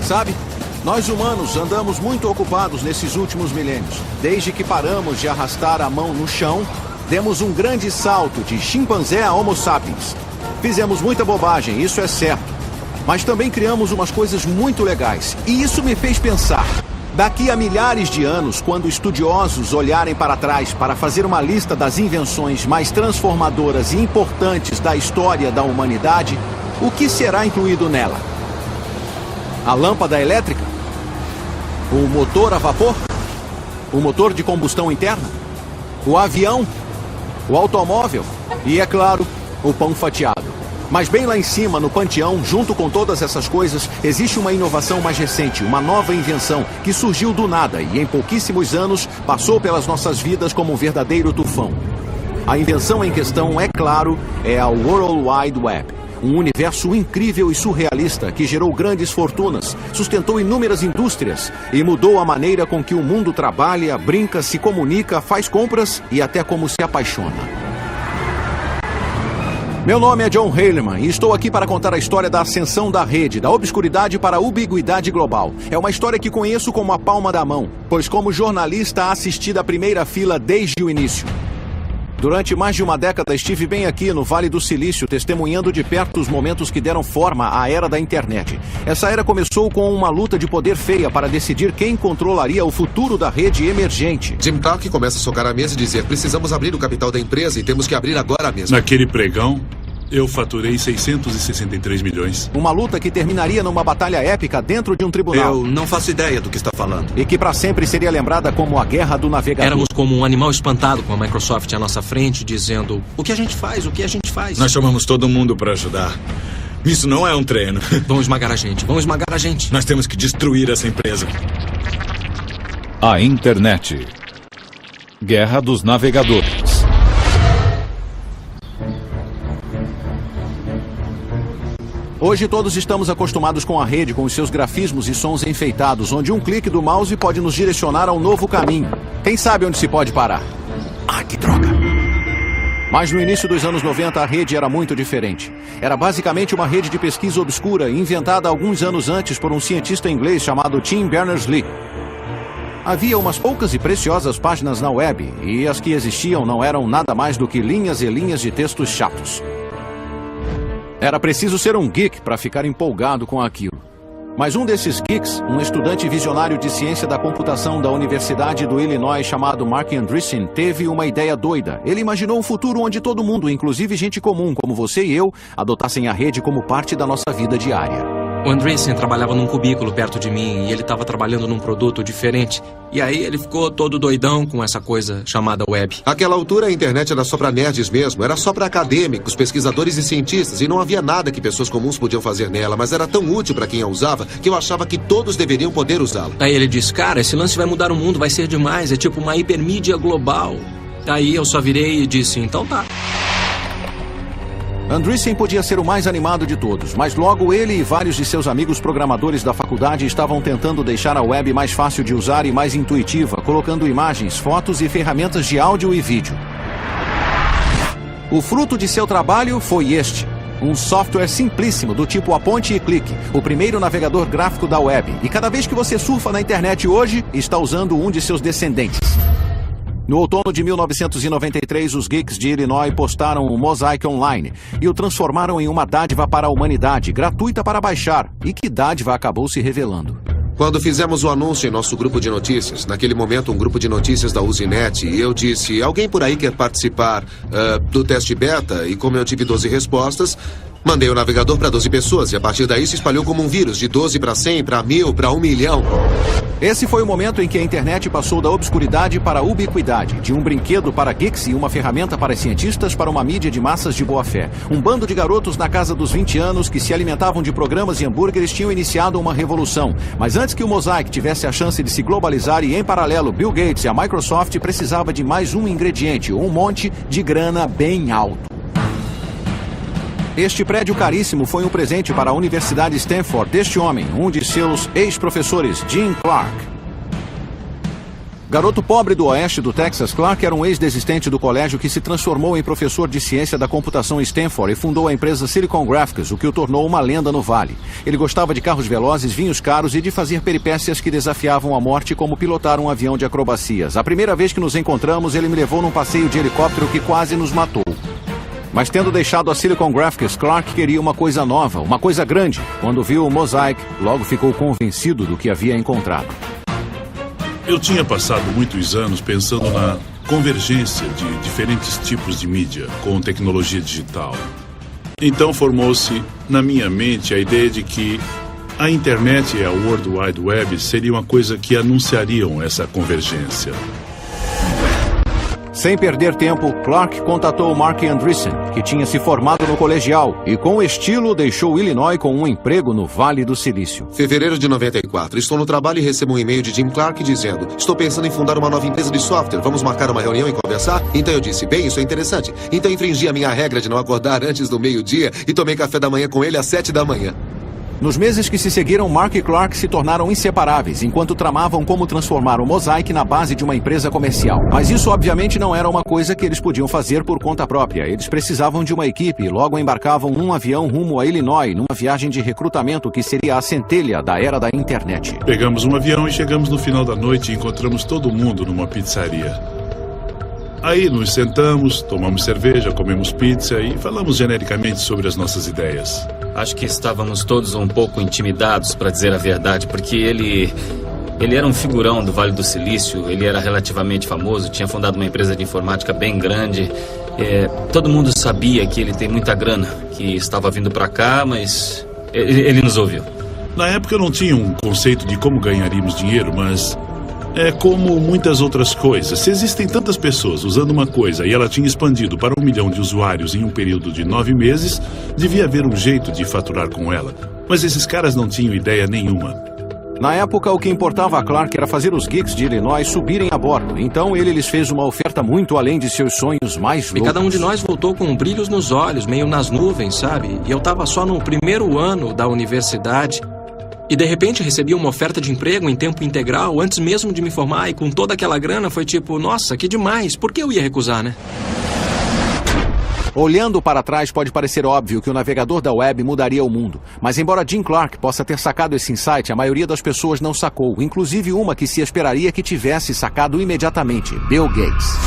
Sabe, nós humanos andamos muito ocupados nesses últimos milênios. Desde que paramos de arrastar a mão no chão, demos um grande salto de chimpanzé a Homo sapiens. Fizemos muita bobagem, isso é certo. Mas também criamos umas coisas muito legais. E isso me fez pensar. Daqui a milhares de anos, quando estudiosos olharem para trás para fazer uma lista das invenções mais transformadoras e importantes da história da humanidade, o que será incluído nela? A lâmpada elétrica? O motor a vapor? O motor de combustão interna? O avião? O automóvel? E, é claro, o pão fatiado. Mas bem lá em cima, no panteão, junto com todas essas coisas, existe uma inovação mais recente, uma nova invenção que surgiu do nada e em pouquíssimos anos passou pelas nossas vidas como um verdadeiro tufão. A invenção em questão, é claro, é a World Wide Web. Um universo incrível e surrealista que gerou grandes fortunas, sustentou inúmeras indústrias e mudou a maneira com que o mundo trabalha, brinca, se comunica, faz compras e até como se apaixona. Meu nome é John Heilemann e estou aqui para contar a história da ascensão da rede, da obscuridade para a ubiguidade global. É uma história que conheço como a palma da mão, pois como jornalista assisti da primeira fila desde o início. Durante mais de uma década estive bem aqui no Vale do Silício, testemunhando de perto os momentos que deram forma à era da internet. Essa era começou com uma luta de poder feia para decidir quem controlaria o futuro da rede emergente. Jim Clark começa a socar a mesa e dizer: precisamos abrir o capital da empresa e temos que abrir agora mesmo. Naquele pregão, eu faturei 663 milhões. Uma luta que terminaria numa batalha épica dentro de um tribunal. Eu não faço ideia do que está falando. E que para sempre seria lembrada como a Guerra do Navegador. Éramos como um animal espantado com a Microsoft à nossa frente, dizendo: o que a gente faz, o que a gente faz? Nós chamamos todo mundo para ajudar. Isso não é um treino. Vão esmagar a gente, vão esmagar a gente. Nós temos que destruir essa empresa. A internet. Guerra dos navegadores. Hoje todos estamos acostumados com a rede, com os seus grafismos e sons enfeitados, onde um clique do mouse pode nos direcionar a um novo caminho. Quem sabe onde se pode parar? Ah, que droga! Mas no início dos anos 90 a rede era muito diferente. Era basicamente uma rede de pesquisa obscura, inventada alguns anos antes por um cientista inglês chamado Tim Berners-Lee. Havia umas poucas e preciosas páginas na web, e as que existiam não eram nada mais do que linhas e linhas de textos chatos. Era preciso ser um geek para ficar empolgado com aquilo. Mas um desses geeks, um estudante visionário de ciência da computação da Universidade do Illinois chamado Mark Andreessen, teve uma ideia doida. Ele imaginou um futuro onde todo mundo, inclusive gente comum como você e eu, adotassem a rede como parte da nossa vida diária. O Andreessen trabalhava num cubículo perto de mim e ele estava trabalhando num produto diferente. E aí ele ficou todo doidão com essa coisa chamada web. Naquela altura a internet era só para nerds mesmo, era só para acadêmicos, pesquisadores e cientistas, e não havia nada que pessoas comuns podiam fazer nela, mas era tão útil para quem a usava que eu achava que todos deveriam poder usá-la. Aí ele disse: cara, esse lance vai mudar o mundo, vai ser demais, é tipo uma hipermídia global. Aí eu só virei e disse: então tá. Andreessen podia ser o mais animado de todos, mas logo ele e vários de seus amigos programadores da faculdade estavam tentando deixar a web mais fácil de usar e mais intuitiva, colocando imagens, fotos e ferramentas de áudio e vídeo. O fruto de seu trabalho foi este: um software simplíssimo do tipo aponte e clique, o primeiro navegador gráfico da web, e cada vez que você surfa na internet hoje, está usando um de seus descendentes. No outono de 1993, os geeks de Illinois postaram o Mosaic Online e o transformaram em uma dádiva para a humanidade, gratuita para baixar, e que dádiva acabou se revelando. Quando fizemos o anúncio em nosso grupo de notícias, naquele momento um grupo de notícias da Usenet, e eu disse: alguém por aí quer participar do teste beta? E como eu tive 12 respostas, mandei o navegador para 12 pessoas, e a partir daí se espalhou como um vírus, de 12 para 100, para 1000, para 1 milhão. Esse foi o momento em que a internet passou da obscuridade para a ubiquidade, de um brinquedo para geeks e uma ferramenta para cientistas para uma mídia de massas de boa-fé. Um bando de garotos na casa dos 20 anos que se alimentavam de programas e hambúrgueres tinham iniciado uma revolução. Mas antes que o Mosaic tivesse a chance de se globalizar e, em paralelo, Bill Gates e a Microsoft precisava de mais um ingrediente, um monte de grana bem alto. Este prédio caríssimo foi um presente para a Universidade Stanford deste homem, um de seus ex-professores, Jim Clark. Garoto pobre do oeste do Texas, Clark era um ex-desistente do colégio que se transformou em professor de ciência da computação em Stanford e fundou a empresa Silicon Graphics, o que o tornou uma lenda no Vale. Ele gostava de carros velozes, vinhos caros e de fazer peripécias que desafiavam a morte, como pilotar um avião de acrobacias. A primeira vez que nos encontramos, ele me levou num passeio de helicóptero que quase nos matou. Mas tendo deixado a Silicon Graphics, Clark queria uma coisa nova, uma coisa grande. Quando viu o Mosaic, logo ficou convencido do que havia encontrado. Eu tinha passado muitos anos pensando na convergência de diferentes tipos de mídia com tecnologia digital. Então formou-se na minha mente a ideia de que a internet e a World Wide Web seriam uma coisa que anunciariam essa convergência. Sem perder tempo, Clark contatou Mark Andreessen, que tinha se formado no colegial e, com estilo, deixou Illinois com um emprego no Vale do Silício. Fevereiro de 94. Estou no trabalho e recebo um e-mail de Jim Clark dizendo: estou pensando em fundar uma nova empresa de software. Vamos marcar uma reunião e conversar? Então eu disse: bem, isso é interessante. Então infringi a minha regra de não acordar antes do meio-dia e tomei café da manhã com ele às 7 da manhã. Nos meses que se seguiram, Mark e Clark se tornaram inseparáveis, enquanto tramavam como transformar o Mosaic na base de uma empresa comercial. Mas isso obviamente não era uma coisa que eles podiam fazer por conta própria. Eles precisavam de uma equipe e logo embarcavam num avião rumo a Illinois, numa viagem de recrutamento que seria a centelha da era da internet. Pegamos um avião e chegamos no final da noite e encontramos todo mundo numa pizzaria. Aí nos sentamos, tomamos cerveja, comemos pizza e falamos genericamente sobre as nossas ideias. Acho que estávamos todos um pouco intimidados, para dizer a verdade, porque ele era um figurão do Vale do Silício, ele era relativamente famoso, tinha fundado uma empresa de informática bem grande. Todo mundo sabia que ele tem muita grana, que estava vindo para cá, mas ele nos ouviu. Na época eu não tinha um conceito de como ganharíamos dinheiro, mas é como muitas outras coisas. Se existem tantas pessoas usando uma coisa e ela tinha expandido para 1 milhão de usuários em um período de 9 meses, devia haver um jeito de faturar com ela. Mas esses caras não tinham ideia nenhuma. Na época, o que importava a Clark era fazer os geeks de Illinois subirem a bordo. Então ele lhes fez uma oferta muito além de seus sonhos mais loucos. E cada um de nós voltou com brilhos nos olhos, meio nas nuvens, sabe? E eu tava só no primeiro ano da universidade. E de repente recebi uma oferta de emprego em tempo integral antes mesmo de me formar, e com toda aquela grana foi tipo, nossa, que demais, por que eu ia recusar, né? Olhando para trás, pode parecer óbvio que o navegador da web mudaria o mundo. Mas embora Jim Clark possa ter sacado esse insight, a maioria das pessoas não sacou, inclusive uma que se esperaria que tivesse sacado imediatamente: Bill Gates.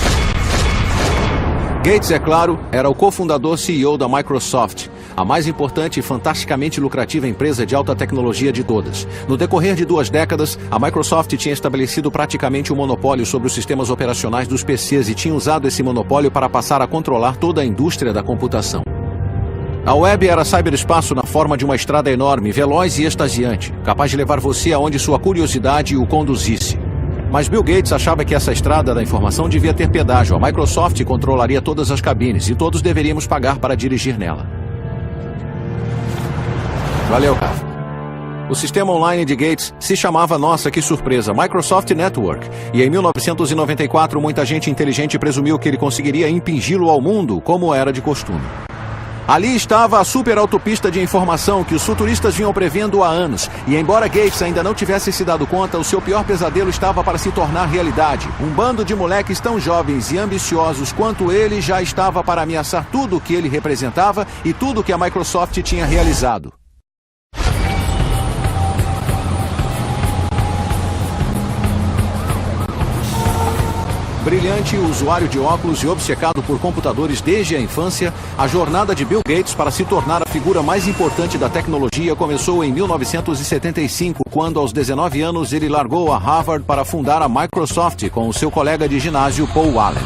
Gates, é claro, era o cofundador CEO da Microsoft, a mais importante e fantasticamente lucrativa empresa de alta tecnologia de todas. No decorrer de 2 décadas, a Microsoft tinha estabelecido praticamente um monopólio sobre os sistemas operacionais dos PCs e tinha usado esse monopólio para passar a controlar toda a indústria da computação. A web era cyberespaço na forma de uma estrada enorme, veloz e extasiante, capaz de levar você aonde sua curiosidade o conduzisse. Mas Bill Gates achava que essa estrada da informação devia ter pedágio. A Microsoft controlaria todas as cabines e todos deveríamos pagar para dirigir nela. Valeu, cara. O sistema online de Gates se chamava, nossa, que surpresa, Microsoft Network. E em 1994, muita gente inteligente presumiu que ele conseguiria impingi-lo ao mundo, como era de costume. Ali estava a super autopista de informação que os futuristas vinham prevendo há anos. E embora Gates ainda não tivesse se dado conta, o seu pior pesadelo estava para se tornar realidade. Um bando de moleques tão jovens e ambiciosos quanto ele já estava para ameaçar tudo o que ele representava e tudo o que a Microsoft tinha realizado. Brilhante, usuário de óculos e obcecado por computadores desde a infância, a jornada de Bill Gates para se tornar a figura mais importante da tecnologia começou em 1975, quando aos 19 anos ele largou a Harvard para fundar a Microsoft com o seu colega de ginásio Paul Allen.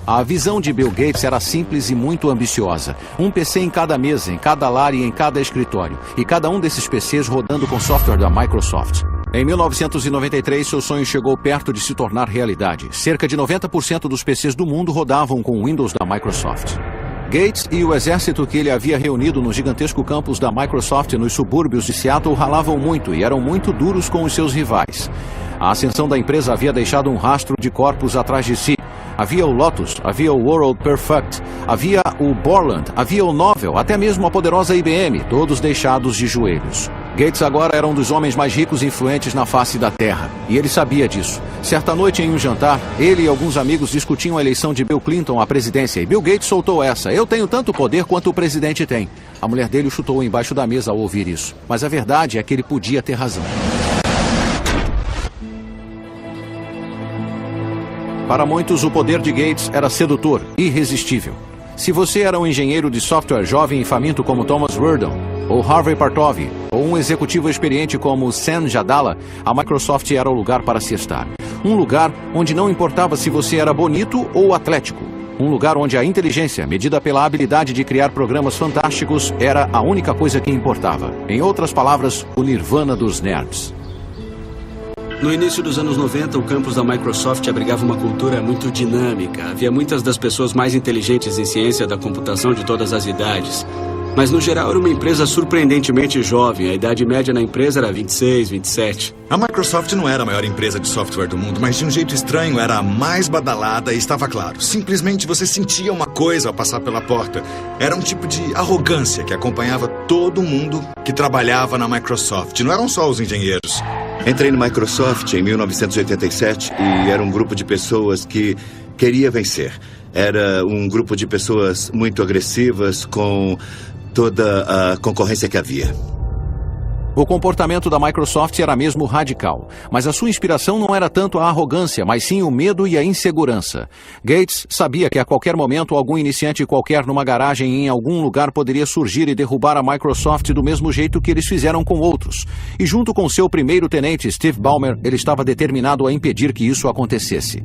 A visão de Bill Gates era simples e muito ambiciosa. Um PC em cada mesa, em cada lar e em cada escritório. E cada um desses PCs rodando com software da Microsoft. Em 1993, seu sonho chegou perto de se tornar realidade. Cerca de 90% dos PCs do mundo rodavam com Windows da Microsoft. Gates e o exército que ele havia reunido no gigantesco campus da Microsoft nos subúrbios de Seattle ralavam muito e eram muito duros com os seus rivais. A ascensão da empresa havia deixado um rastro de corpos atrás de si. Havia o Lotus, havia o World Perfect, havia o Borland, havia o Novell, até mesmo a poderosa IBM, todos deixados de joelhos. Gates agora era um dos homens mais ricos e influentes na face da Terra, e ele sabia disso. Certa noite, em um jantar, ele e alguns amigos discutiam a eleição de Bill Clinton à presidência, e Bill Gates soltou essa: "Eu tenho tanto poder quanto o presidente tem." A mulher dele o chutou embaixo da mesa ao ouvir isso, mas a verdade é que ele podia ter razão. Para muitos, o poder de Gates era sedutor, irresistível. Se você era um engenheiro de software jovem e faminto como Thomas Werdon, ou Harvey Partovi, ou um executivo experiente como Sam Jadala, a Microsoft era o lugar para se estar. Um lugar onde não importava se você era bonito ou atlético. Um lugar onde a inteligência, medida pela habilidade de criar programas fantásticos, era a única coisa que importava. Em outras palavras, o nirvana dos nerds. No início dos anos 90, o campus da Microsoft abrigava uma cultura muito dinâmica. Havia muitas das pessoas mais inteligentes em ciência da computação de todas as idades. Mas, no geral, era uma empresa surpreendentemente jovem. A idade média na empresa era 26, 27. A Microsoft não era a maior empresa de software do mundo, mas de um jeito estranho era a mais badalada e estava claro. Simplesmente você sentia uma coisa ao passar pela porta. Era um tipo de arrogância que acompanhava todo mundo que trabalhava na Microsoft. Não eram só os engenheiros. Entrei no Microsoft em 1987 e era um grupo de pessoas que queria vencer. Era um grupo de pessoas muito agressivas com toda a concorrência que havia. O comportamento da Microsoft era mesmo radical, mas a sua inspiração não era tanto a arrogância, mas sim o medo e a insegurança. Gates sabia que a qualquer momento algum iniciante qualquer numa garagem em algum lugar poderia surgir e derrubar a Microsoft do mesmo jeito que eles fizeram com outros. E junto com seu primeiro tenente, Steve Ballmer, ele estava determinado a impedir que isso acontecesse.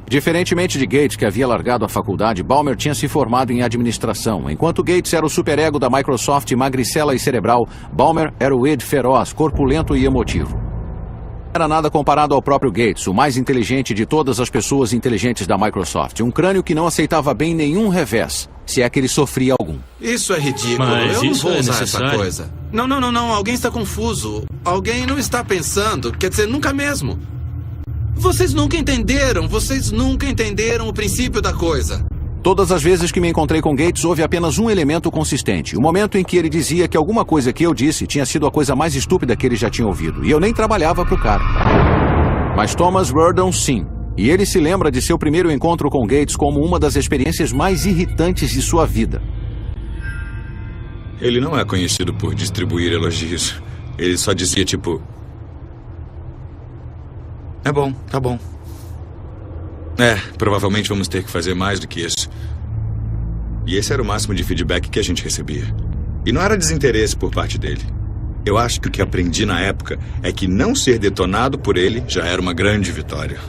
Diferentemente de Gates, que havia largado a faculdade, Ballmer tinha se formado em administração. Enquanto Gates era o superego da Microsoft, magricela e cerebral, Ballmer era o Ed feroz, corpulento e emotivo. Não era nada comparado ao próprio Gates, o mais inteligente de todas as pessoas inteligentes da Microsoft. Um crânio que não aceitava bem nenhum revés, se é que ele sofria algum. Isso é ridículo. Mas eu não isso vou é usar necessário. essa coisa. Não. Alguém está confuso. Alguém não está pensando. Quer dizer, nunca mesmo. Vocês nunca entenderam o princípio da coisa. Todas as vezes que me encontrei com Gates, houve apenas um elemento consistente. O momento em que ele dizia que alguma coisa que eu disse tinha sido a coisa mais estúpida que ele já tinha ouvido. E eu nem trabalhava pro cara. Mas Thomas Werdon, sim. E ele se lembra de seu primeiro encontro com Gates como uma das experiências mais irritantes de sua vida. Ele não é conhecido por distribuir elogios. Ele só dizia tipo... É bom, tá bom. Provavelmente vamos ter que fazer mais do que isso. E esse era o máximo de feedback que a gente recebia. E não era desinteresse por parte dele. Eu acho que o que aprendi na época é que não ser detonado por ele já era uma grande vitória.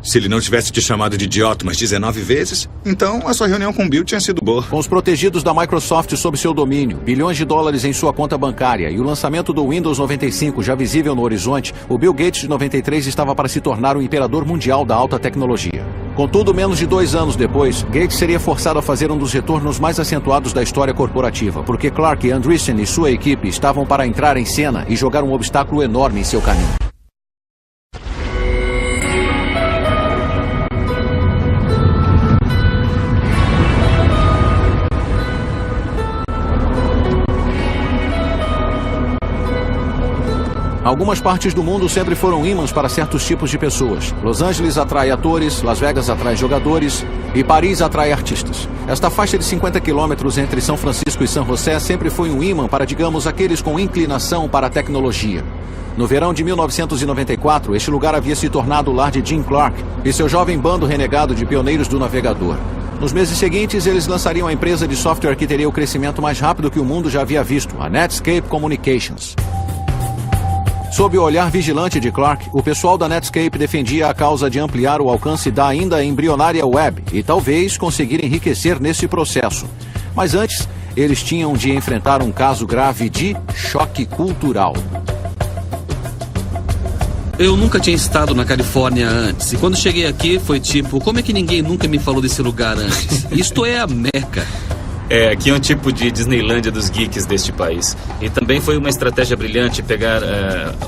Se ele não tivesse te chamado de idiota umas 19 vezes, então a sua reunião com Bill tinha sido boa. Com os protegidos da Microsoft sob seu domínio, bilhões de dólares em sua conta bancária e o lançamento do Windows 95 já visível no horizonte, o Bill Gates de 93 estava para se tornar o imperador mundial da alta tecnologia. Contudo, menos de 2 anos depois, Gates seria forçado a fazer um dos retornos mais acentuados da história corporativa, porque Clark Andreessen e sua equipe estavam para entrar em cena e jogar um obstáculo enorme em seu caminho. Algumas partes do mundo sempre foram ímãs para certos tipos de pessoas. Los Angeles atrai atores, Las Vegas atrai jogadores e Paris atrai artistas. Esta faixa de 50 quilômetros entre São Francisco e San José sempre foi um ímã para, digamos, aqueles com inclinação para a tecnologia. No verão de 1994, este lugar havia se tornado o lar de Jim Clark e seu jovem bando renegado de pioneiros do navegador. Nos meses seguintes, eles lançariam a empresa de software que teria o crescimento mais rápido que o mundo já havia visto, a Netscape Communications. Sob o olhar vigilante de Clark, o pessoal da Netscape defendia a causa de ampliar o alcance da ainda embrionária web e talvez conseguir enriquecer nesse processo. Mas antes, eles tinham de enfrentar um caso grave de choque cultural. Eu nunca tinha estado na Califórnia antes, e quando cheguei aqui foi tipo, como é que ninguém nunca me falou desse lugar antes? Isto é a Meca. Aqui é um tipo de Disneylândia dos geeks deste país. E também foi uma estratégia brilhante pegar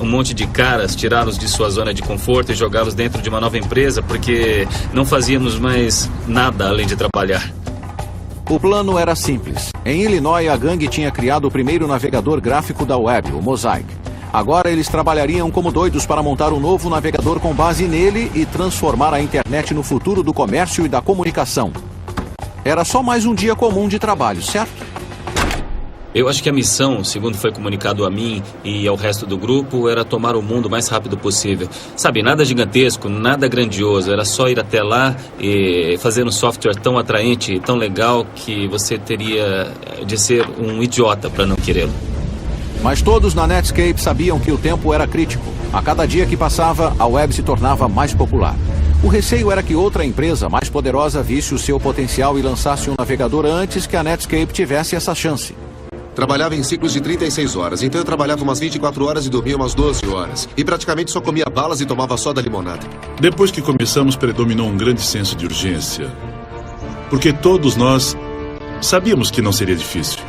um monte de caras, tirá-los de sua zona de conforto e jogá-los dentro de uma nova empresa, porque não fazíamos mais nada além de trabalhar. O plano era simples. Em Illinois, a gangue tinha criado o primeiro navegador gráfico da web, o Mosaic. Agora eles trabalhariam como doidos para montar um novo navegador com base nele e transformar a internet no futuro do comércio e da comunicação. Era só mais um dia comum de trabalho, certo? Eu acho que a missão, segundo foi comunicado a mim e ao resto do grupo, era tomar o mundo o mais rápido possível. Sabe, nada gigantesco, nada grandioso. Era só ir até lá e fazer um software tão atraente, tão legal, que você teria de ser um idiota para não querê-lo. Mas todos na Netscape sabiam que o tempo era crítico. A cada dia que passava, a web se tornava mais popular. O receio era que outra empresa mais poderosa visse o seu potencial e lançasse um navegador antes que a Netscape tivesse essa chance. Trabalhava em ciclos de 36 horas, então eu trabalhava umas 24 horas e dormia umas 12 horas. E praticamente só comia balas e tomava soda limonada. Depois que começamos, predominou um grande senso de urgência. Porque todos nós sabíamos que não seria difícil.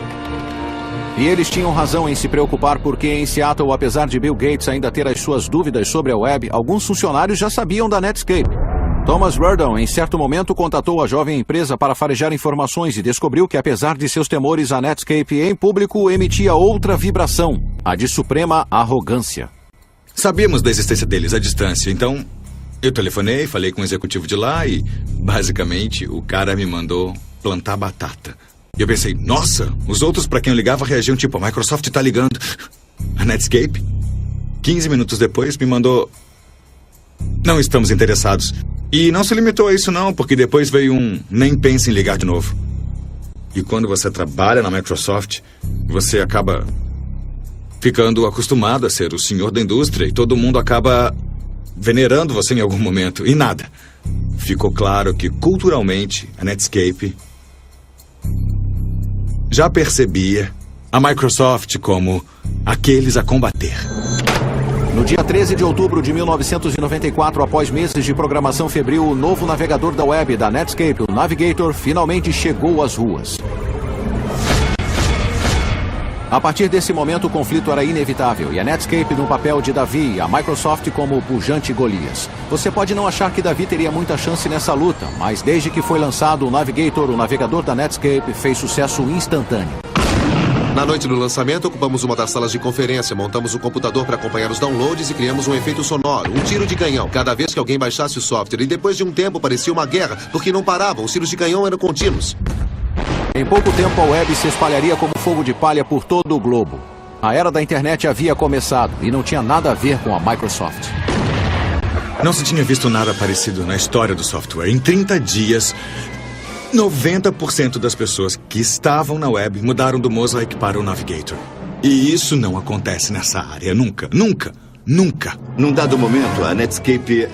E eles tinham razão em se preocupar porque em Seattle, apesar de Bill Gates ainda ter as suas dúvidas sobre a web, alguns funcionários já sabiam da Netscape. Thomas Verdon, em certo momento, contatou a jovem empresa para farejar informações e descobriu que, apesar de seus temores, a Netscape em público emitia outra vibração, a de suprema arrogância. Sabíamos da existência deles à distância, então eu telefonei, falei com o executivo de lá e, basicamente, o cara me mandou plantar batata. E eu pensei, nossa, os outros para quem eu ligava reagiam tipo, a Microsoft tá ligando. A Netscape, 15 minutos depois, me mandou, não estamos interessados. E não se limitou a isso não, porque depois veio um nem pense em ligar de novo. E quando você trabalha na Microsoft, você acaba ficando acostumado a ser o senhor da indústria e todo mundo acaba venerando você em algum momento. E nada. Ficou claro que culturalmente a Netscape já percebia a Microsoft como aqueles a combater. No dia 13 de outubro de 1994, após meses de programação febril, o novo navegador da web da Netscape, o Navigator, finalmente chegou às ruas. A partir desse momento, o conflito era inevitável e a Netscape no papel de Davi e a Microsoft como o pujante Golias. Você pode não achar que Davi teria muita chance nessa luta, mas desde que foi lançado o Navigator, o navegador da Netscape fez sucesso instantâneo. Na noite do lançamento, ocupamos uma das salas de conferência, montamos um computador para acompanhar os downloads e criamos um efeito sonoro, um tiro de canhão, cada vez que alguém baixasse o software. E depois de um tempo parecia uma guerra, porque não paravam, os tiros de canhão eram contínuos. Em pouco tempo, a web se espalharia como fogo de palha por todo o globo. A era da internet havia começado e não tinha nada a ver com a Microsoft. Não se tinha visto nada parecido na história do software. Em 30 dias... 90% das pessoas que estavam na web mudaram do Mosaic para o Navigator. E isso não acontece nessa área. Nunca, nunca, nunca. Num dado momento, a Netscape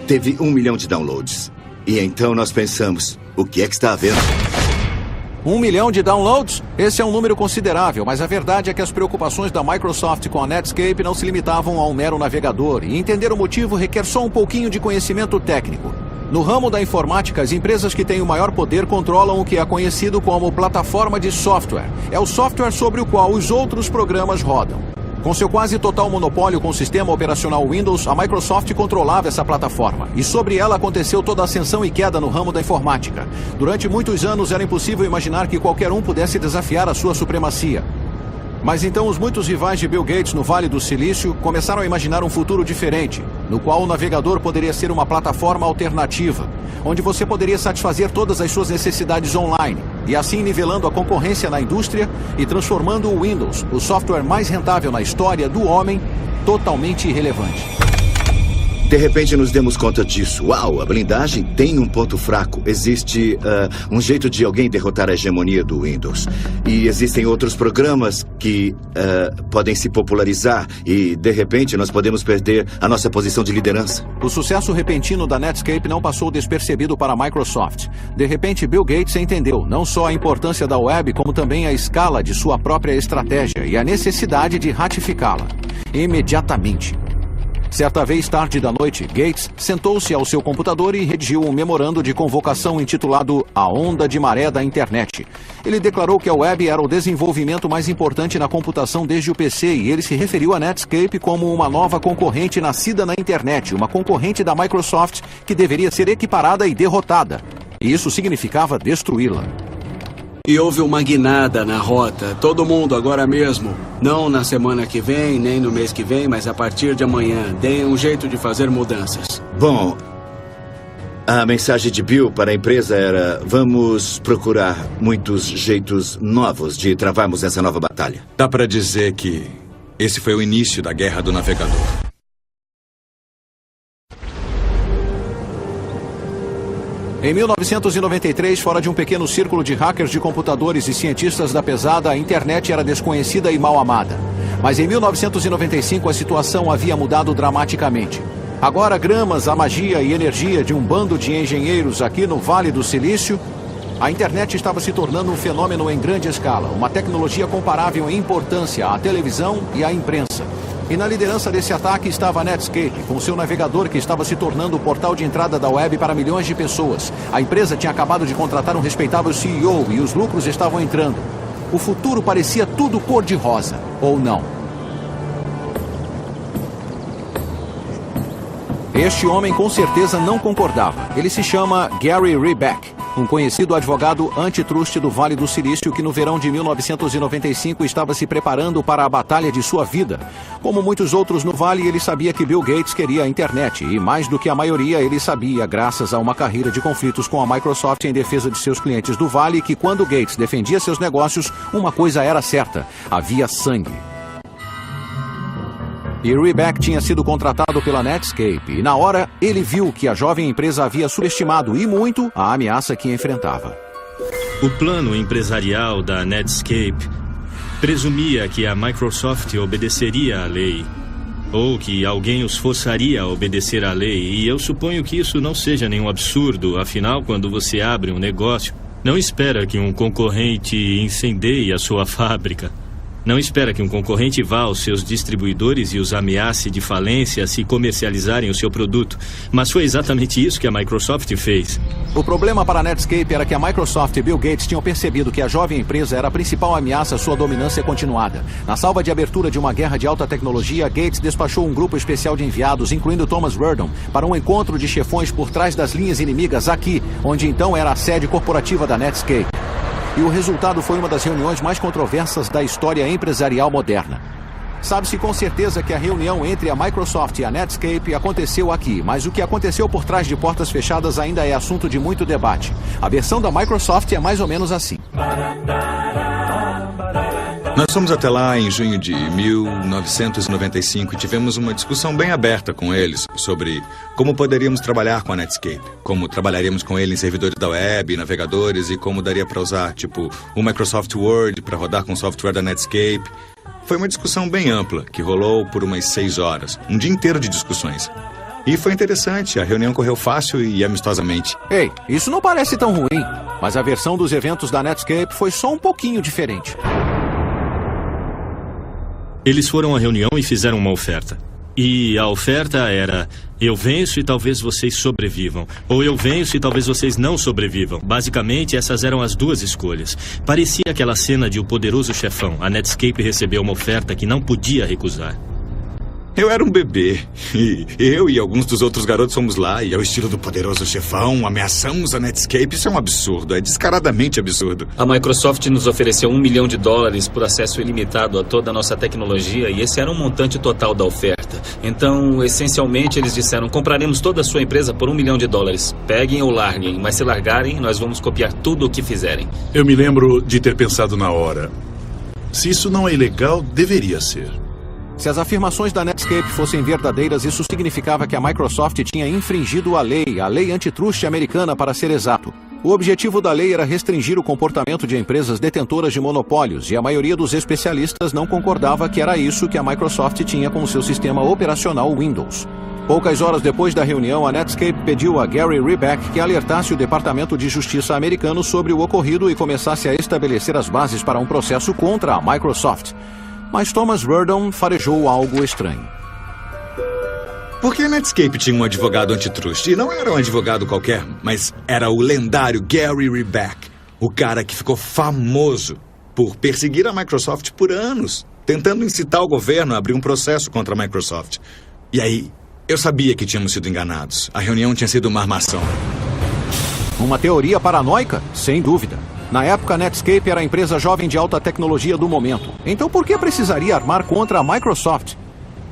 teve 1 milhão de downloads. E então nós pensamos, o que é que está havendo? 1 milhão de downloads? Esse é um número considerável, mas a verdade é que as preocupações da Microsoft com a Netscape não se limitavam a um mero navegador. E entender o motivo requer só um pouquinho de conhecimento técnico. No ramo da informática, as empresas que têm o maior poder controlam o que é conhecido como plataforma de software. É o software sobre o qual os outros programas rodam. Com seu quase total monopólio com o sistema operacional Windows, a Microsoft controlava essa plataforma. E sobre ela aconteceu toda a ascensão e queda no ramo da informática. Durante muitos anos era impossível imaginar que qualquer um pudesse desafiar a sua supremacia. Mas então os muitos rivais de Bill Gates no Vale do Silício começaram a imaginar um futuro diferente, no qual o navegador poderia ser uma plataforma alternativa, onde você poderia satisfazer todas as suas necessidades online, e assim nivelando a concorrência na indústria e transformando o Windows, o software mais rentável na história do homem, totalmente irrelevante. De repente nos demos conta disso. Uau, a blindagem tem um ponto fraco. Existe um jeito de alguém derrotar a hegemonia do Windows. E existem outros programas que podem se popularizar e, de repente, nós podemos perder a nossa posição de liderança. O sucesso repentino da Netscape não passou despercebido para a Microsoft. De repente, Bill Gates entendeu não só a importância da web, como também a escala de sua própria estratégia e a necessidade de ratificá-la. Imediatamente. Certa vez, tarde da noite, Gates sentou-se ao seu computador e redigiu um memorando de convocação intitulado A Onda de Maré da Internet. Ele declarou que a web era o desenvolvimento mais importante na computação desde o PC e ele se referiu à Netscape como uma nova concorrente nascida na internet, uma concorrente da Microsoft que deveria ser equiparada e derrotada. E isso significava destruí-la. E houve uma guinada na rota. Todo mundo agora mesmo. Não na semana que vem, nem no mês que vem, mas a partir de amanhã. Deem um jeito de fazer mudanças. Bom, a mensagem de Bill para a empresa era: vamos procurar muitos jeitos novos de travarmos essa nova batalha. Dá para dizer que esse foi o início da Guerra do Navegador. Em 1993, fora de um pequeno círculo de hackers de computadores e cientistas da pesada, a internet era desconhecida e mal amada. Mas em 1995 a situação havia mudado dramaticamente. Agora, graças à magia e energia de um bando de engenheiros aqui no Vale do Silício, a internet estava se tornando um fenômeno em grande escala, uma tecnologia comparável em importância à televisão e à imprensa. E na liderança desse ataque estava a Netscape, com seu navegador que estava se tornando o portal de entrada da web para milhões de pessoas. A empresa tinha acabado de contratar um respeitável CEO e os lucros estavam entrando. O futuro parecia tudo cor-de-rosa, ou não? Este homem com certeza não concordava. Ele se chama Gary Rebeck, um conhecido advogado antitruste do Vale do Silício que no verão de 1995 estava se preparando para a batalha de sua vida. Como muitos outros no Vale, ele sabia que Bill Gates queria a internet e, mais do que a maioria, ele sabia, graças a uma carreira de conflitos com a Microsoft em defesa de seus clientes do Vale, que quando Gates defendia seus negócios, uma coisa era certa: havia sangue. E Rebeck tinha sido contratado pela Netscape e na hora ele viu que a jovem empresa havia subestimado e muito a ameaça que enfrentava. O plano empresarial da Netscape presumia que a Microsoft obedeceria à lei, ou que alguém os forçaria a obedecer à lei, e eu suponho que isso não seja nenhum absurdo, afinal, quando você abre um negócio, não espera que um concorrente incendeie a sua fábrica. Não espera que um concorrente vá aos seus distribuidores e os ameace de falência se comercializarem o seu produto. Mas foi exatamente isso que a Microsoft fez. O problema para a Netscape era que a Microsoft e Bill Gates tinham percebido que a jovem empresa era a principal ameaça à sua dominância continuada. Na salva de abertura de uma guerra de alta tecnologia, Gates despachou um grupo especial de enviados, incluindo Thomas Werdon, para um encontro de chefões por trás das linhas inimigas aqui, onde então era a sede corporativa da Netscape. E o resultado foi uma das reuniões mais controversas da história empresarial moderna. Sabe-se com certeza que a reunião entre a Microsoft e a Netscape aconteceu aqui, mas o que aconteceu por trás de portas fechadas ainda é assunto de muito debate. A versão da Microsoft é mais ou menos assim. Nós fomos até lá em junho de 1995 e tivemos uma discussão bem aberta com eles sobre como poderíamos trabalhar com a Netscape, como trabalharíamos com ele em servidores da web, navegadores e como daria para usar, tipo, o Microsoft Word para rodar com software da Netscape. Foi uma discussão bem ampla, que rolou por umas 6 horas, um dia inteiro de discussões. E foi interessante, a reunião correu fácil e amistosamente. Ei, isso não parece tão ruim, mas a versão dos eventos da Netscape foi só um pouquinho diferente. Eles foram à reunião e fizeram uma oferta. E a oferta era: eu venço e talvez vocês sobrevivam. Ou eu venço e talvez vocês não sobrevivam. Basicamente, essas eram as duas escolhas. Parecia aquela cena de O Poderoso Chefão. A Netscape recebeu uma oferta que não podia recusar. Eu era um bebê, e eu e alguns dos outros garotos fomos lá, e ao estilo do Poderoso Chefão, ameaçamos a Netscape. Isso é um absurdo, é descaradamente absurdo. A Microsoft nos ofereceu $1 milhão por acesso ilimitado a toda a nossa tecnologia, e esse era um montante total da oferta. Então, essencialmente, eles disseram: compraremos toda a sua empresa por $1 milhão. Peguem ou larguem, mas se largarem, nós vamos copiar tudo o que fizerem. Eu me lembro de ter pensado na hora: se isso não é ilegal, deveria ser. Se as afirmações da Netscape fossem verdadeiras, isso significava que a Microsoft tinha infringido a lei antitruste americana, para ser exato. O objetivo da lei era restringir o comportamento de empresas detentoras de monopólios, e a maioria dos especialistas não concordava que era isso que a Microsoft tinha com o seu sistema operacional Windows. Poucas horas depois da reunião, a Netscape pediu a Gary Rebeck que alertasse o Departamento de Justiça americano sobre o ocorrido e começasse a estabelecer as bases para um processo contra a Microsoft. Mas Thomas Werdon farejou algo estranho. Porque a Netscape tinha um advogado antitruste. E não era um advogado qualquer, mas era o lendário Gary Rebeck. O cara que ficou famoso por perseguir a Microsoft por anos, tentando incitar o governo a abrir um processo contra a Microsoft. E aí, eu sabia que tínhamos sido enganados. A reunião tinha sido uma armação. Uma teoria paranoica? Sem dúvida. Na época, a Netscape era a empresa jovem de alta tecnologia do momento. Então por que precisaria armar contra a Microsoft?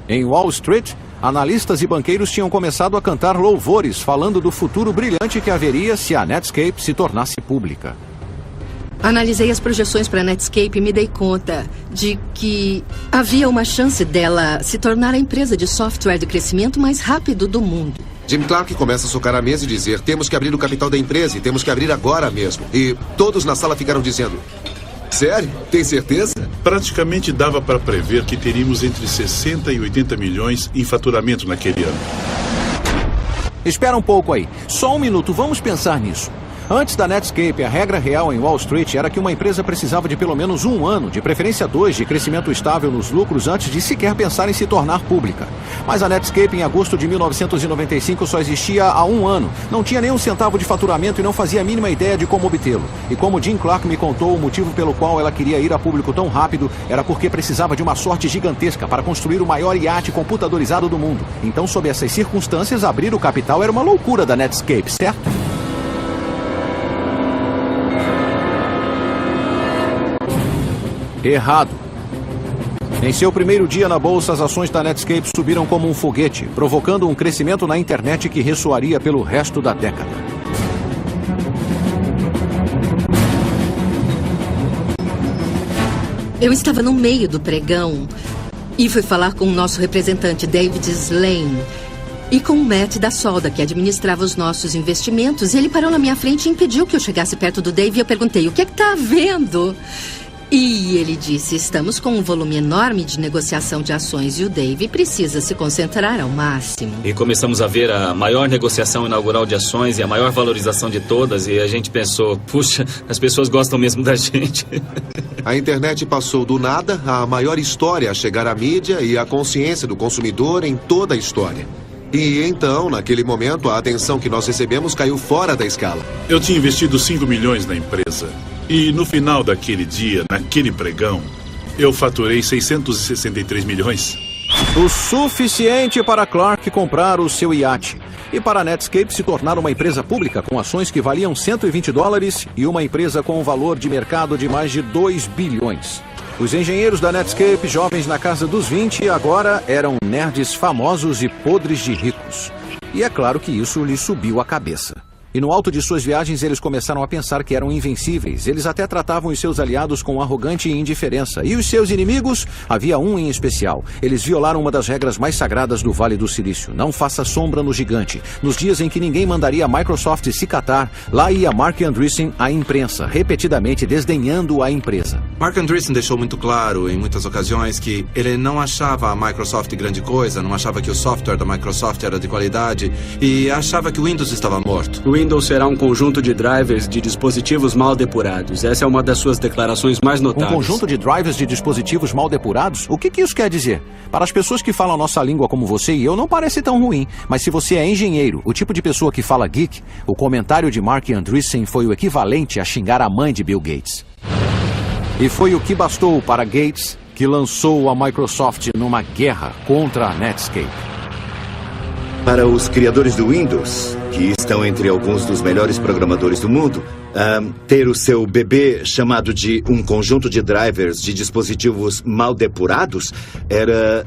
Em Wall Street, analistas e banqueiros tinham começado a cantar louvores, falando do futuro brilhante que haveria se a Netscape se tornasse pública. Analisei as projeções para a Netscape e me dei conta de que havia uma chance dela se tornar a empresa de software de crescimento mais rápido do mundo. Jim Clark começa a socar a mesa e dizer: temos que abrir o capital da empresa e temos que abrir agora mesmo. E todos na sala ficaram dizendo: sério? Tem certeza? Praticamente dava para prever que teríamos entre 60 e 80 milhões em faturamento naquele ano. Espera um pouco aí. Só um minuto, vamos pensar nisso. Antes da Netscape, a regra real em Wall Street era que uma empresa precisava de pelo menos 1 ano, de preferência 2, de crescimento estável nos lucros antes de sequer pensar em se tornar pública. Mas a Netscape, em agosto de 1995, só existia há 1 ano. Não tinha nem um centavo de faturamento e não fazia a mínima ideia de como obtê-lo. E como Jim Clark me contou, o motivo pelo qual ela queria ir a público tão rápido era porque precisava de uma sorte gigantesca para construir o maior iate computadorizado do mundo. Então, sob essas circunstâncias, abrir o capital era uma loucura da Netscape, certo? Errado. Em seu primeiro dia na bolsa, as ações da Netscape subiram como um foguete, provocando um crescimento na internet que ressoaria pelo resto da década. Eu estava no meio do pregão e fui falar com o nosso representante, David Slane, e com o Matt da Solda, que administrava os nossos investimentos. E ele parou na minha frente e impediu que eu chegasse perto do Dave. E eu perguntei: o que é que está havendo? E ele disse: estamos com um volume enorme de negociação de ações e o Dave precisa se concentrar ao máximo. E começamos a ver a maior negociação inaugural de ações e a maior valorização de todas. E a gente pensou: puxa, as pessoas gostam mesmo da gente. A internet passou do nada à maior história a chegar à mídia e à consciência do consumidor em toda a história. E então, naquele momento, a atenção que nós recebemos caiu fora da escala. Eu tinha investido 5 milhões na empresa. E no final daquele dia, naquele pregão, eu faturei 663 milhões. O suficiente para Clark comprar o seu iate. E para a Netscape se tornar uma empresa pública com ações que valiam $120 e uma empresa com um valor de mercado de mais de 2 bilhões. Os engenheiros da Netscape, jovens na casa dos 20, agora eram nerds famosos e podres de ricos. E é claro que isso lhes subiu a cabeça. E no alto de suas viagens eles começaram a pensar que eram invencíveis. Eles até tratavam os seus aliados com arrogante indiferença. E os seus inimigos? Havia um em especial. Eles violaram uma das regras mais sagradas do Vale do Silício. Não faça sombra no gigante. Nos dias em que ninguém mandaria a Microsoft se catar, lá ia Marc Andreessen à imprensa, repetidamente desdenhando a empresa. Marc Andreessen deixou muito claro em muitas ocasiões que ele não achava a Microsoft grande coisa, não achava que o software da Microsoft era de qualidade e achava que o Windows estava morto. O Windows será um conjunto de drivers de dispositivos mal depurados. Essa é uma das suas declarações mais notáveis. Um conjunto de drivers de dispositivos mal depurados? O que isso quer dizer? Para as pessoas que falam a nossa língua como você e eu, não parece tão ruim. Mas se você é engenheiro, o tipo de pessoa que fala geek, o comentário de Marc Andreessen foi o equivalente a xingar a mãe de Bill Gates. E foi o que bastou para Gates, que lançou a Microsoft numa guerra contra a Netscape. Para os criadores do Windows, que estão entre alguns dos melhores programadores do mundo, ter o seu bebê chamado de um conjunto de drivers de dispositivos mal depurados era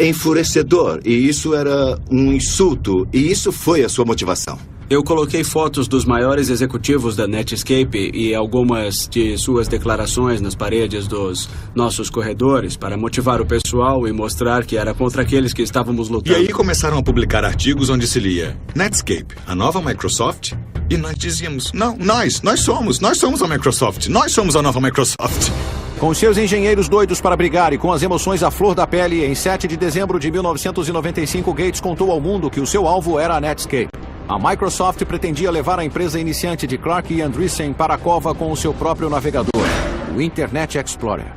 enfurecedor. E isso era um insulto. E isso foi a sua motivação. Eu coloquei fotos dos maiores executivos da Netscape e algumas de suas declarações nas paredes dos nossos corredores para motivar o pessoal e mostrar que era contra aqueles que estávamos lutando. E aí começaram a publicar artigos onde se lia Netscape, a nova Microsoft? E nós dizíamos: não, nós somos a Microsoft, nós somos a nova Microsoft. Com seus engenheiros doidos para brigar e com as emoções à flor da pele, em 7 de dezembro de 1995, Gates contou ao mundo que o seu alvo era a Netscape. A Microsoft pretendia levar a empresa iniciante de Clark e Andreessen para a cova com o seu próprio navegador, o Internet Explorer.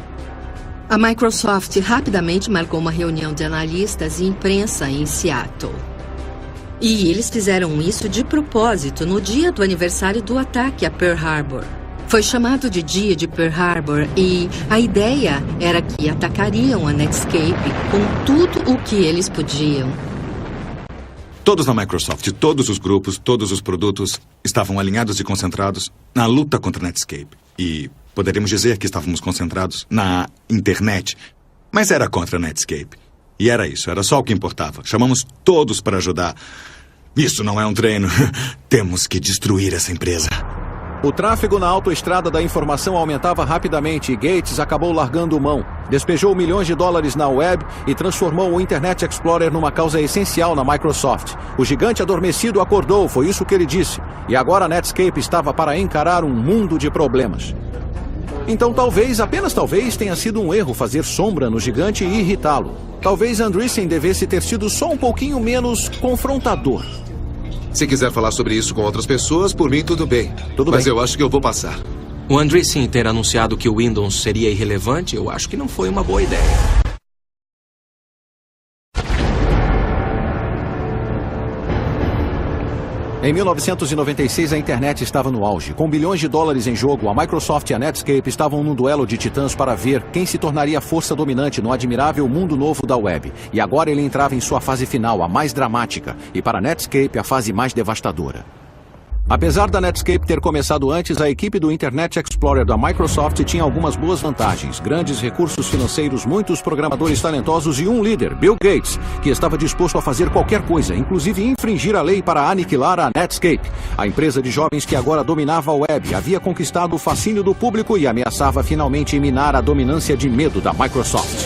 A Microsoft rapidamente marcou uma reunião de analistas e imprensa em Seattle. E eles fizeram isso de propósito no dia do aniversário do ataque a Pearl Harbor. Foi chamado de Dia de Pearl Harbor e a ideia era que atacariam a Netscape com tudo o que eles podiam. Todos na Microsoft, todos os grupos, todos os produtos estavam alinhados e concentrados na luta contra a Netscape. E poderíamos dizer que estávamos concentrados na internet, mas era contra a Netscape. E era isso, era só o que importava. Chamamos todos para ajudar. Isso não é um treino. Temos que destruir essa empresa. O tráfego na autoestrada da informação aumentava rapidamente e Gates acabou largando mão. Despejou milhões de dólares na web e transformou o Internet Explorer numa causa essencial na Microsoft. O gigante adormecido acordou, foi isso que ele disse. E agora a Netscape estava para encarar um mundo de problemas. Então talvez, apenas talvez, tenha sido um erro fazer sombra no gigante e irritá-lo. Talvez Andreessen devesse ter sido só um pouquinho menos confrontador. Se quiser falar sobre isso com outras pessoas, por mim tudo bem. Mas eu acho que eu vou passar. O Andreessen ter anunciado que o Windows seria irrelevante, eu acho que não foi uma boa ideia. Em 1996, a internet estava no auge. Com bilhões de dólares em jogo, a Microsoft e a Netscape estavam num duelo de titãs para ver quem se tornaria a força dominante no admirável mundo novo da web. E agora ele entrava em sua fase final, a mais dramática, e para a Netscape, a fase mais devastadora. Apesar da Netscape ter começado antes, a equipe do Internet Explorer da Microsoft tinha algumas boas vantagens. Grandes recursos financeiros, muitos programadores talentosos e um líder, Bill Gates, que estava disposto a fazer qualquer coisa, inclusive infringir a lei para aniquilar a Netscape. A empresa de jovens que agora dominava a web havia conquistado o fascínio do público e ameaçava finalmente minar a dominância de medo da Microsoft.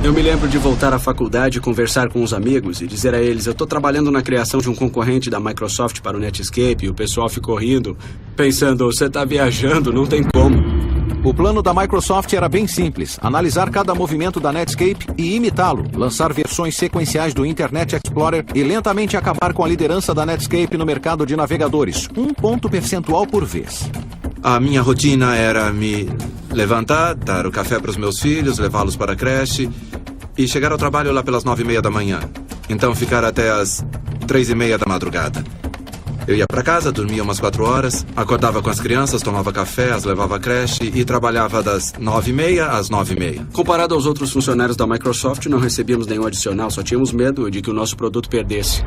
Eu me lembro de voltar à faculdade e conversar com os amigos e dizer a eles: eu estou trabalhando na criação de um concorrente da Microsoft para o Netscape. E o pessoal ficou rindo, pensando: você está viajando, não tem como. O plano da Microsoft era bem simples: analisar cada movimento da Netscape e imitá-lo, lançar versões sequenciais do Internet Explorer e lentamente acabar com a liderança da Netscape no mercado de navegadores, 1 ponto percentual por vez. A minha rotina era me levantar, dar o café para os meus filhos, levá-los para a creche e chegar ao trabalho lá pelas 9h30 da manhã. Então ficar até as 3h30 da madrugada. Eu ia para casa, dormia umas 4 horas, acordava com as crianças, tomava café, as levava à creche e trabalhava das 9h30 às 9h30. Comparado aos outros funcionários da Microsoft, não recebíamos nenhum adicional, só tínhamos medo de que o nosso produto perdesse.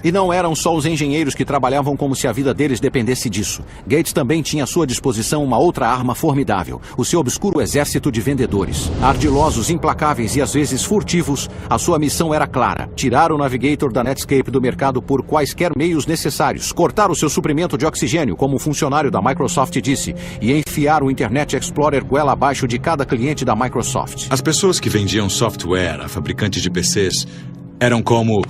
E não eram só os engenheiros que trabalhavam como se a vida deles dependesse disso. Gates também tinha à sua disposição uma outra arma formidável, o seu obscuro exército de vendedores. Ardilosos, implacáveis e às vezes furtivos, a sua missão era clara: tirar o Navigator da Netscape do mercado por quaisquer meios necessários, cortar o seu suprimento de oxigênio, como um funcionário da Microsoft disse, e enfiar o Internet Explorer goela abaixo de cada cliente da Microsoft. As pessoas que vendiam software a fabricantes de PCs eram como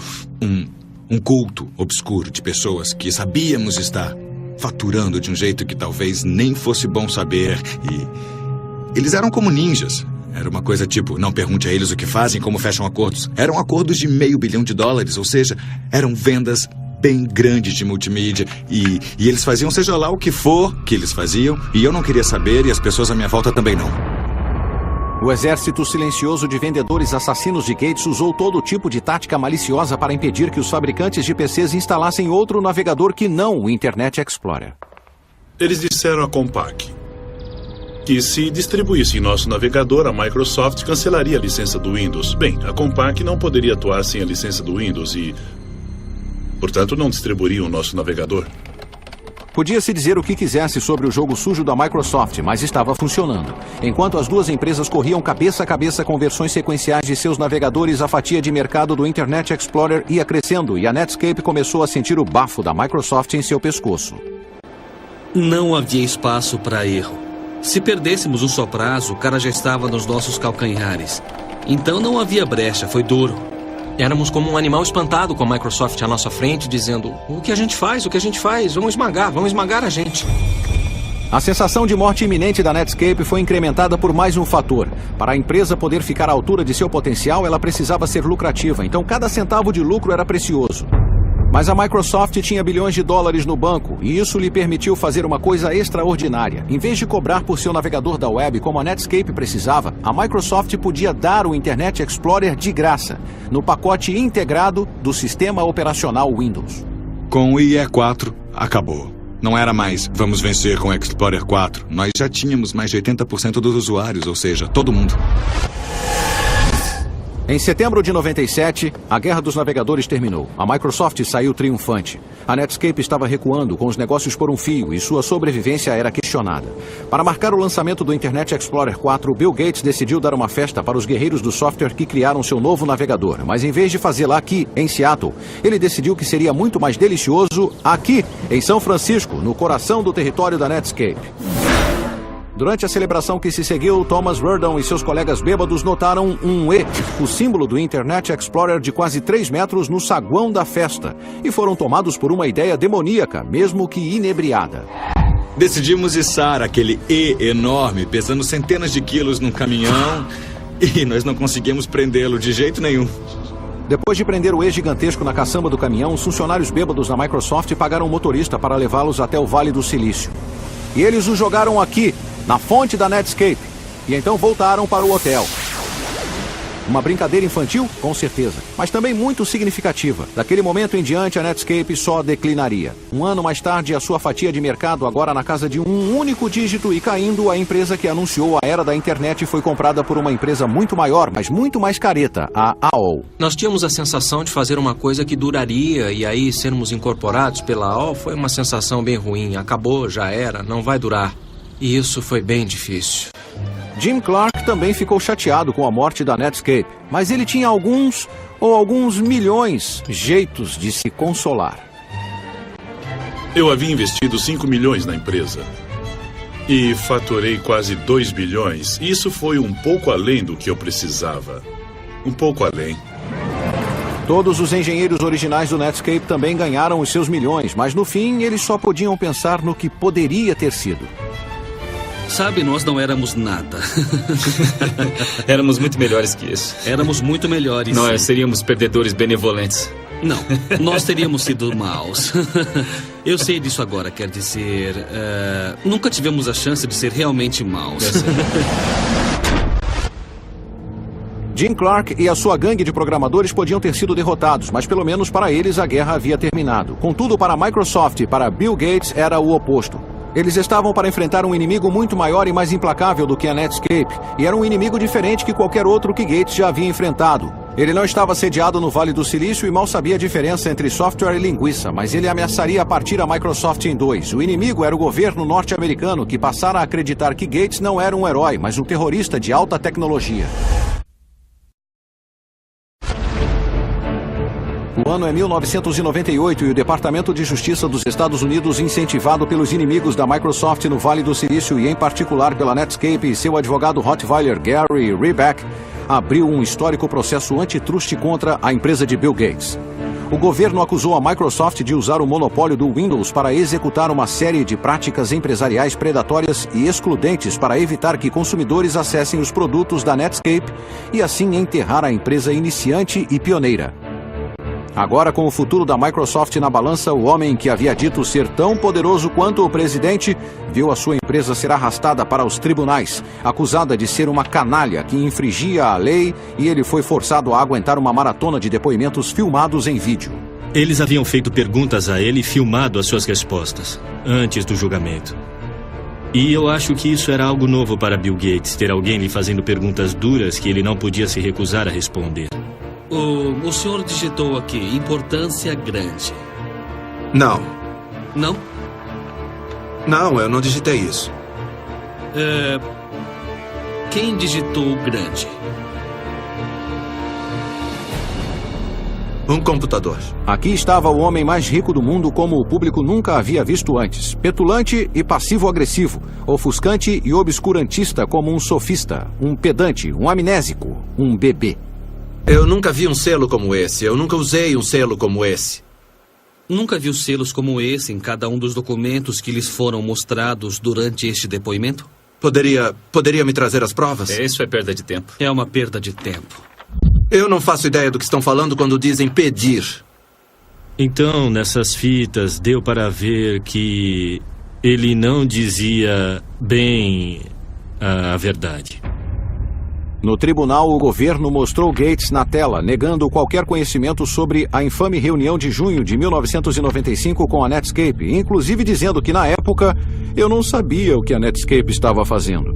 um culto obscuro de pessoas que sabíamos estar faturando de um jeito que talvez nem fosse bom saber. E eles eram como ninjas. Era uma coisa tipo: não pergunte a eles o que fazem, como fecham acordos. Eram acordos de $500 milhão, ou seja, eram vendas bem grandes de multimídia. E eles faziam seja lá o que for que eles faziam, e eu não queria saber, e as pessoas à minha volta também não. O exército silencioso de vendedores assassinos de Gates usou todo tipo de tática maliciosa para impedir que os fabricantes de PCs instalassem outro navegador que não o Internet Explorer. Eles disseram à Compaq que se distribuísse nosso navegador, a Microsoft cancelaria a licença do Windows. Bem, a Compaq não poderia atuar sem a licença do Windows e, portanto, não distribuiria o nosso navegador. Podia-se dizer o que quisesse sobre o jogo sujo da Microsoft, mas estava funcionando. Enquanto as duas empresas corriam cabeça a cabeça com versões sequenciais de seus navegadores, a fatia de mercado do Internet Explorer ia crescendo e a Netscape começou a sentir o bafo da Microsoft em seu pescoço. Não havia espaço para erro. Se perdêssemos um só prazo, o cara já estava nos nossos calcanhares. Então não havia brecha, foi duro. Éramos como um animal espantado com a Microsoft à nossa frente, dizendo: o que a gente faz? O que a gente faz? Vão esmagar a gente. A sensação de morte iminente da Netscape foi incrementada por mais um fator. Para a empresa poder ficar à altura de seu potencial, ela precisava ser lucrativa, então cada centavo de lucro era precioso. Mas a Microsoft tinha bilhões de dólares no banco, e isso lhe permitiu fazer uma coisa extraordinária. Em vez de cobrar por seu navegador da web como a Netscape precisava, a Microsoft podia dar o Internet Explorer de graça, no pacote integrado do sistema operacional Windows. Com o IE4, acabou. Não era mais: vamos vencer com o Explorer 4. Nós já tínhamos mais de 80% dos usuários, ou seja, todo mundo. Em setembro de 97, a Guerra dos Navegadores terminou. A Microsoft saiu triunfante. A Netscape estava recuando, com os negócios por um fio, e sua sobrevivência era questionada. Para marcar o lançamento do Internet Explorer 4, Bill Gates decidiu dar uma festa para os guerreiros do software que criaram seu novo navegador. Mas em vez de fazê-la aqui, em Seattle, ele decidiu que seria muito mais delicioso aqui, em São Francisco, no coração do território da Netscape. Durante a celebração que se seguiu, Thomas Werdon e seus colegas bêbados notaram um E, o símbolo do Internet Explorer de quase 3 metros no saguão da festa, e foram tomados por uma ideia demoníaca, mesmo que inebriada. Decidimos içar aquele E enorme, pesando centenas de quilos num caminhão, e nós não conseguimos prendê-lo de jeito nenhum. Depois de prender o E gigantesco na caçamba do caminhão, os funcionários bêbados da Microsoft pagaram um motorista para levá-los até o Vale do Silício. E eles o jogaram aqui, na fonte da Netscape, e então voltaram para o hotel. Uma brincadeira infantil? Com certeza, mas também muito significativa. Daquele momento em diante, a Netscape só declinaria. Um ano mais tarde, a sua fatia de mercado, agora na casa de um único dígito e caindo, a empresa que anunciou a era da internet foi comprada por uma empresa muito maior, mas muito mais careta, a AOL. Nós tínhamos a sensação de fazer uma coisa que duraria, e aí sermos incorporados pela AOL foi uma sensação bem ruim. Acabou, já era, não vai durar. E isso foi bem difícil. Jim Clark também ficou chateado com a morte da Netscape, mas ele tinha alguns milhões jeitos de se consolar. Eu havia investido 5 milhões na empresa e faturei quase 2 bilhões. Isso foi um pouco além do que eu precisava. Um pouco além. Todos os engenheiros originais do Netscape também ganharam os seus milhões, mas no fim eles só podiam pensar no que poderia ter sido. Sabe, nós não éramos nada. Éramos muito melhores que isso. Éramos muito melhores. Nós seríamos perdedores benevolentes. Não, nós teríamos sido maus. Eu sei disso agora, quer dizer... nunca tivemos a chance de ser realmente maus. Jim Clark e a sua gangue de programadores podiam ter sido derrotados, mas pelo menos para eles a guerra havia terminado. Contudo, para a Microsoft e para Bill Gates era o oposto. Eles estavam para enfrentar um inimigo muito maior e mais implacável do que a Netscape, e era um inimigo diferente que qualquer outro que Gates já havia enfrentado. Ele não estava sediado no Vale do Silício e mal sabia a diferença entre software e linguiça, mas ele ameaçaria partir a Microsoft em dois. O inimigo era o governo norte-americano, que passara a acreditar que Gates não era um herói, mas um terrorista de alta tecnologia. O ano é 1998 e o Departamento de Justiça dos Estados Unidos, incentivado pelos inimigos da Microsoft no Vale do Silício e em particular pela Netscape e seu advogado Rottweiler Gary Reback, abriu um histórico processo antitruste contra a empresa de Bill Gates. O governo acusou a Microsoft de usar o monopólio do Windows para executar uma série de práticas empresariais predatórias e excludentes para evitar que consumidores acessem os produtos da Netscape e assim enterrar a empresa iniciante e pioneira. Agora, com o futuro da Microsoft na balança, o homem que havia dito ser tão poderoso quanto o presidente viu a sua empresa ser arrastada para os tribunais, acusada de ser uma canalha que infringia a lei, e ele foi forçado a aguentar uma maratona de depoimentos filmados em vídeo. Eles haviam feito perguntas a ele e filmado as suas respostas, antes do julgamento. E eu acho que isso era algo novo para Bill Gates, ter alguém lhe fazendo perguntas duras que ele não podia se recusar a responder. O senhor digitou aqui, importância grande. Não. Não? Não, eu não digitei isso. Quem digitou grande? Um computador. Aqui estava o homem mais rico do mundo como o público nunca havia visto antes. Petulante e passivo-agressivo. Ofuscante e obscurantista como um sofista. Um pedante, um amnésico, um bebê. Eu nunca vi um selo como esse. Eu nunca usei um selo como esse. Nunca viu selos como esse em cada um dos documentos que lhes foram mostrados durante este depoimento? Poderia me trazer as provas? Isso é perda de tempo. É uma perda de tempo. Eu não faço ideia do que estão falando quando dizem pedir. Então, nessas fitas, deu para ver que ele não dizia bem a verdade. No tribunal, o governo mostrou Gates na tela, negando qualquer conhecimento sobre a infame reunião de junho de 1995 com a Netscape, inclusive dizendo que, na época, eu não sabia o que a Netscape estava fazendo.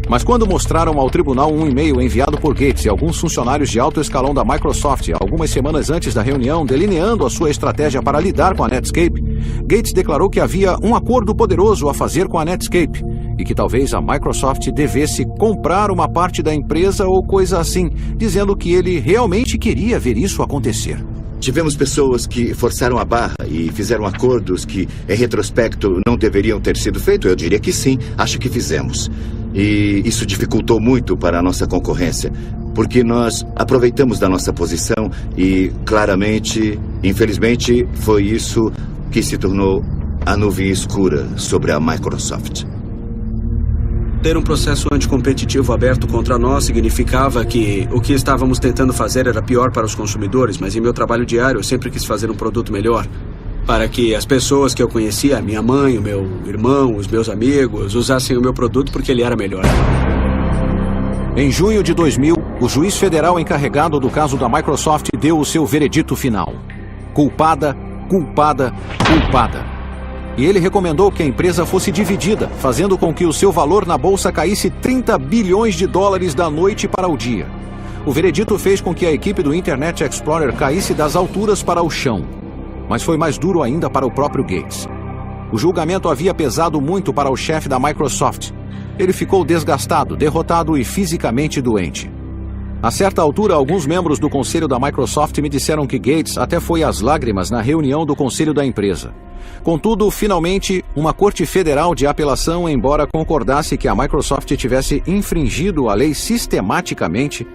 Mas quando mostraram ao tribunal um e-mail enviado por Gates e alguns funcionários de alto escalão da Microsoft algumas semanas antes da reunião, delineando a sua estratégia para lidar com a Netscape, Gates declarou que havia um acordo poderoso a fazer com a Netscape e que talvez a Microsoft devesse comprar uma parte da empresa ou coisa assim, dizendo que ele realmente queria ver isso acontecer. Tivemos pessoas que forçaram a barra e fizeram acordos que, em retrospecto, não deveriam ter sido feitos. Eu diria que sim, acho que fizemos. E isso dificultou muito para a nossa concorrência, porque nós aproveitamos da nossa posição e, claramente, infelizmente, foi isso que se tornou a nuvem escura sobre a Microsoft. Ter um processo anticompetitivo aberto contra nós significava que o que estávamos tentando fazer era pior para os consumidores, mas em meu trabalho diário eu sempre quis fazer um produto melhor, para que as pessoas que eu conhecia, minha mãe, o meu irmão, os meus amigos, usassem o meu produto porque ele era melhor. Em junho de 2000, o juiz federal encarregado do caso da Microsoft deu o seu veredito final. Culpada, culpada, culpada. E ele recomendou que a empresa fosse dividida, fazendo com que o seu valor na bolsa caísse 30 bilhões de dólares da noite para o dia. O veredito fez com que a equipe do Internet Explorer caísse das alturas para o chão. Mas foi mais duro ainda para o próprio Gates. O julgamento havia pesado muito para o chefe da Microsoft. Ele ficou desgastado, derrotado e fisicamente doente. A certa altura, alguns membros do conselho da Microsoft me disseram que Gates até foi às lágrimas na reunião do conselho da empresa. Contudo, finalmente, uma corte federal de apelação, embora concordasse que a Microsoft tivesse infringido a lei sistematicamente,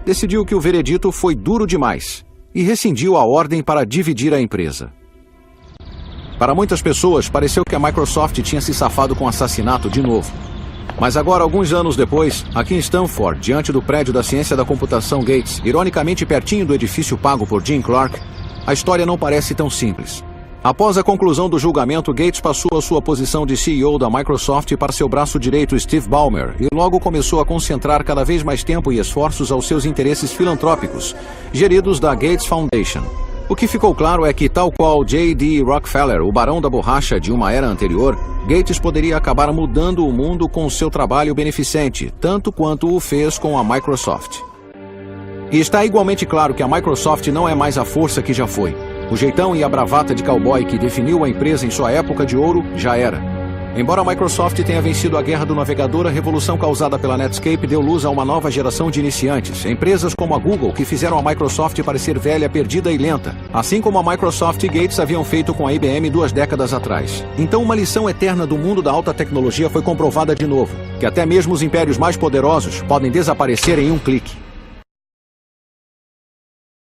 decidiu que o veredito foi duro demais e rescindiu a ordem para dividir a empresa. Para muitas pessoas, pareceu que a Microsoft tinha se safado com assassinato de novo. Mas agora, alguns anos depois, aqui em Stanford, diante do prédio da ciência da computação Gates, ironicamente pertinho do edifício pago por Jim Clark, a história não parece tão simples. Após a conclusão do julgamento, Gates passou a sua posição de CEO da Microsoft para seu braço direito, Steve Ballmer, e logo começou a concentrar cada vez mais tempo e esforços aos seus interesses filantrópicos, geridos da Gates Foundation. O que ficou claro é que, tal qual J.D. Rockefeller, o barão da borracha de uma era anterior, Gates poderia acabar mudando o mundo com seu trabalho beneficente, tanto quanto o fez com a Microsoft. E está igualmente claro que a Microsoft não é mais a força que já foi. O jeitão e a bravata de cowboy que definiu a empresa em sua época de ouro já era. Embora a Microsoft tenha vencido a guerra do navegador, a revolução causada pela Netscape deu luz a uma nova geração de iniciantes, empresas como a Google, que fizeram a Microsoft parecer velha, perdida e lenta, assim como a Microsoft e Gates haviam feito com a IBM 2 décadas atrás. Então uma lição eterna do mundo da alta tecnologia foi comprovada de novo, que até mesmo os impérios mais poderosos podem desaparecer em um clique.